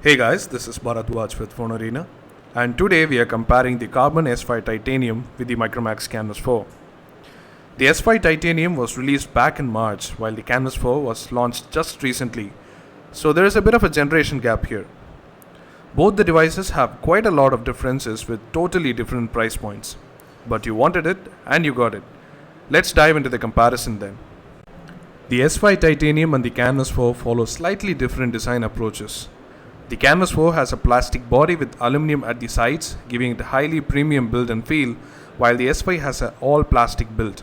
Hey guys, this is Bharatwaj with Phone Arena, and today we are comparing the Karbonn S5 Titanium with the Micromax Canvas 4. The S5 Titanium was released back in March, while the Canvas 4 was launched just recently, so there is a bit of a generation gap here. Both the devices have quite a lot of differences with totally different price points, but you wanted it and you got it. Let's dive into the comparison then. The S5 Titanium and the Canvas 4 follow slightly different design approaches. The Canvas 4 has a plastic body with aluminum at the sides, giving it a highly premium build and feel, while the S5 has an all plastic build.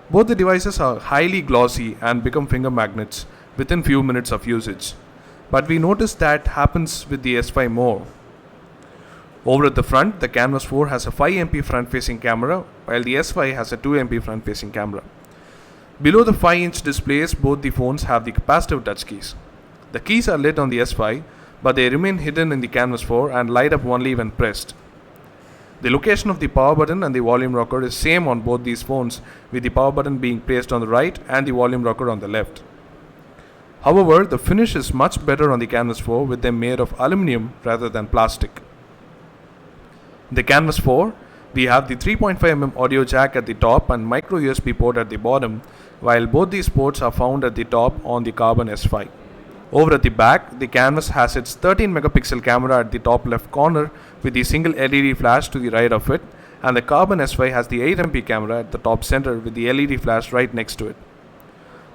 Both the devices are highly glossy and become finger magnets within few minutes of usage, but we notice that happens with the S5 more. Over at the front, the Canvas 4 has a 5MP front-facing camera, while the S5 has a 2MP front-facing camera. Below the 5-inch displays, both the phones have the capacitive touch keys. The keys are lit on the S5, but they remain hidden in the Canvas 4 and light up only when pressed. The location of the power button and the volume rocker is same on both these phones, with the power button being placed on the right and the volume rocker on the left. However, the finish is much better on the Canvas 4 with them made of aluminum rather than plastic. In the Canvas 4, we have the 3.5mm audio jack at the top and micro USB port at the bottom, while both these ports are found at the top on the Karbonn S5. Over at the back, the Canvas has its 13 megapixel camera at the top left corner with the single LED flash to the right of it, and the Karbonn S5 has the 8MP camera at the top center with the LED flash right next to it.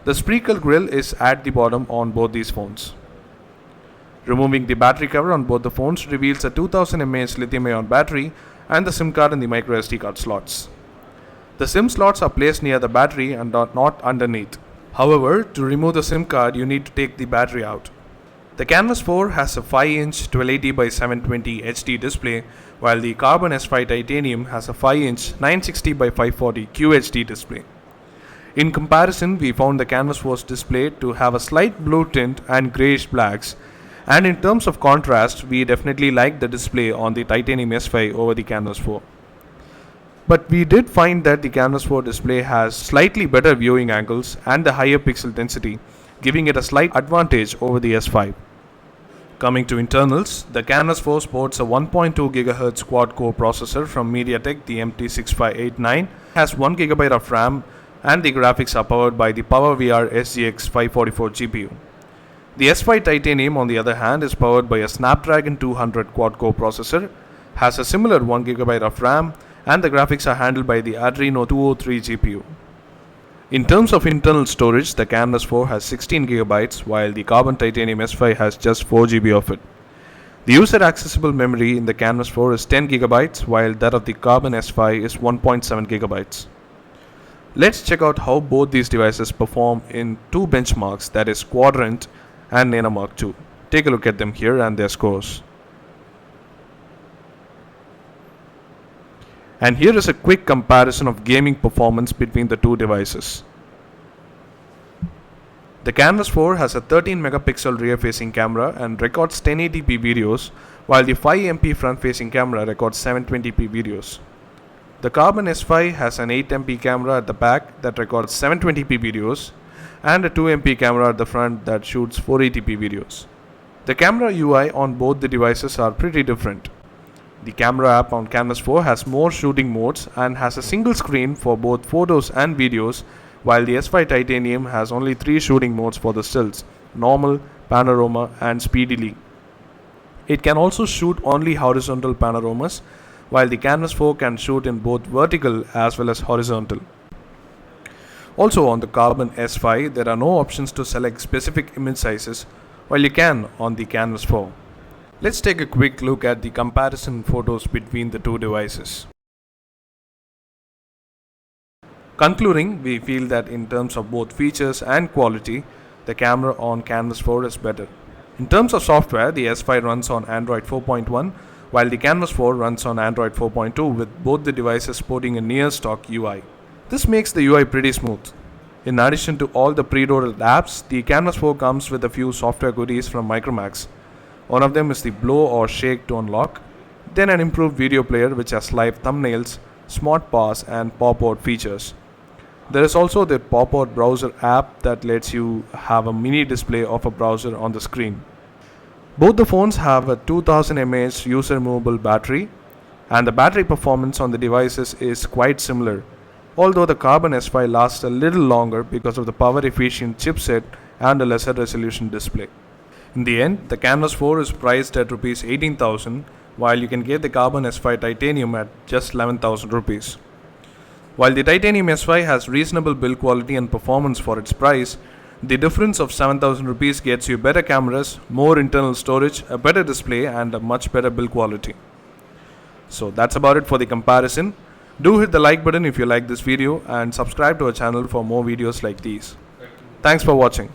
The spherical grille is at the bottom on both these phones. Removing the battery cover on both the phones reveals a 2000 mAh lithium-ion battery and the SIM card in the micro SD card slots. The SIM slots are placed near the battery and are not underneath. However, to remove the SIM card, you need to take the battery out. The Canvas 4 has a 5-inch 1280x720 HD display, while the Karbonn S5 Titanium has a 5-inch 960x540 QHD display. In comparison, we found the Canvas 4's display to have a slight blue tint and greyish blacks, and in terms of contrast, we definitely like the display on the Titanium S5 over the Canvas 4. But we did find that the Canvas 4 display has slightly better viewing angles and the higher pixel density, giving it a slight advantage over the S5. Coming to internals, the Canvas 4 sports a 1.2 GHz quad-core processor from MediaTek, the MT6589, has 1GB of RAM, and the graphics are powered by the PowerVR SGX 544 GPU. The S5 Titanium, on the other hand, is powered by a Snapdragon 200 quad-core processor, has a similar 1GB of RAM, and the graphics are handled by the Adreno 203 GPU. In terms of internal storage, the Canvas 4 has 16GB, while the Karbonn Titanium S5 has just 4GB of it. The user accessible memory in the Canvas 4 is 10GB, while that of the Karbonn S5 is 1.7GB. Let's check out how both these devices perform in two benchmarks, that is Quadrant and Nanomark 2. Take a look at them here and their scores. And here is a quick comparison of gaming performance between the two devices. The Canvas 4 has a 13 megapixel rear facing camera and records 1080p videos, while the 5MP front facing camera records 720p videos. The Karbonn S5 has an 8MP camera at the back that records 720p videos and a 2MP camera at the front that shoots 480p videos. The camera UI on both the devices are pretty different. The camera app on Canvas 4 has more shooting modes and has a single screen for both photos and videos, while the S5 Titanium has only 3 shooting modes for the stills: normal, panorama, and speedily. It can also shoot only horizontal panoramas, while the Canvas 4 can shoot in both vertical as well as horizontal. Also on the Karbonn S5, there are no options to select specific image sizes, while you can on the Canvas 4. Let's take a quick look at the comparison photos between the two devices. Concluding, we feel that in terms of both features and quality, the camera on Canvas 4 is better. In terms of software, the S5 runs on Android 4.1, while the Canvas 4 runs on Android 4.2, with both the devices sporting a near-stock UI. This makes the UI pretty smooth. In addition to all the preloaded apps, the Canvas 4 comes with a few software goodies from Micromax. One of them is the blow or shake to unlock, then an improved video player which has live thumbnails, smart pause, and pop-out features. There is also the pop-out browser app that lets you have a mini display of a browser on the screen. Both the phones have a 2000 mAh user removable battery, and the battery performance on the devices is quite similar, although the Karbonn S5 lasts a little longer because of the power efficient chipset and a lesser resolution display. In the end, the Canvas 4 is priced at Rs 18,000, while you can get the Karbonn S5 Titanium at just 11,000 rupees. While the Titanium S5 has reasonable build quality and performance for its price, the difference of 7,000 rupees gets you better cameras, more internal storage, a better display, and a much better build quality. So that's about it for the comparison. Do hit the like button if you like this video and subscribe to our channel for more videos like these. Thanks for watching.